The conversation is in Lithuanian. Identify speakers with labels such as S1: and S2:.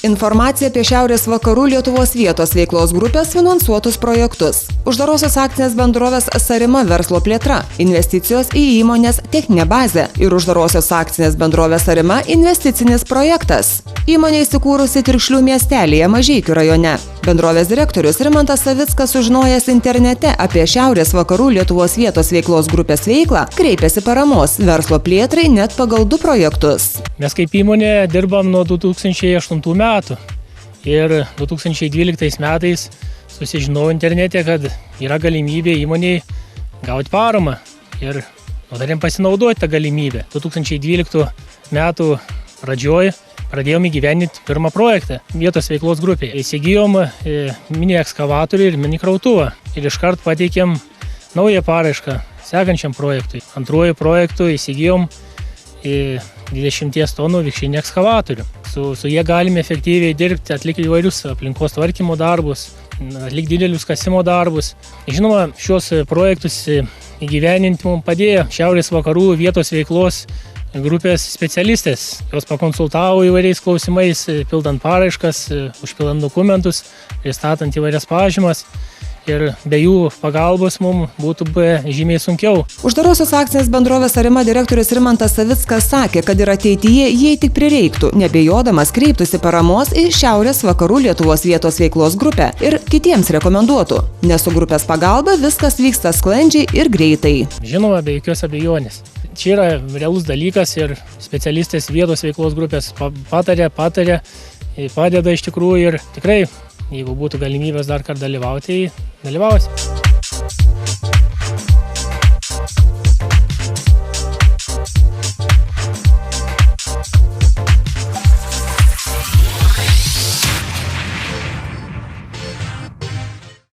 S1: Informacija apie Šiaurės vakarų Lietuvos vietos veiklos grupės finansuotus projektus. Uždarosios akcinės bendrovės Sarima verslo plėtra, investicijos į įmonės techninę bazę ir uždarosios akcinės bendrovės Sarima investicinis projektas. Įmonė įsikūrusi Tirkšlių miestelyje Mažeikių rajone. Bendrovės direktorius Rimantas Savickas, sužinojęs internete apie Šiaurės vakarų Lietuvos vietos veiklos grupės veiklą, kreipėsi paramos verslo plėtrai net pagal 2 projektus.
S2: Mes kaip įmonė dirbam nuo 2008 metų ir 2012 metais susižinojau internete, kad yra galimybė įmonei gauti paramą ir norėjom pasinaudoti tą galimybę. 2012 metų pradžioj pradėjom įgyvendinti pirmą projektą vietos veiklos grupėje. Įsigijom mini ekskavatorių ir mini krautuvą ir iškart pateikėm naują paraišką sekančiam projektui. Antruoju projektu įsigijom 20 tonų vikšrinį ekskavatorių. Su jie galime efektyviai dirbti, atlikti įvairius aplinkos tvarkymo darbus, atlikti didelius kasimo darbus. Žinoma, šios projektus įgyvendinti mums padėjo Šiaurės vakarų vietos veiklos grupės specialistės. Jos pakonsultavo įvairiais klausimais, pildant paraiškas, užpildant dokumentus, pristatant įvairias pažymas. Ir be jų pagalbos mums būtų žymiai sunkiau.
S1: Uždarosios akcinės bendrovės Sarima direktorius Rimantas Savickas sakė, kad ir ateityje, jei tik prireiktų, neabejodamas kreiptųsi paramos į Šiaurės vakarų Lietuvos vietos veiklos grupę ir kitiems rekomenduotų, nes su grupės pagalba viskas vyksta sklandžiai ir greitai.
S2: Žinoma, be jokios abejonės. Čia yra realus dalykas ir specialistės vietos veiklos grupės padeda iš tikrųjų ir tikrai, jeigu būtų galimybės dar kartą dalyvauti, dalyvausi.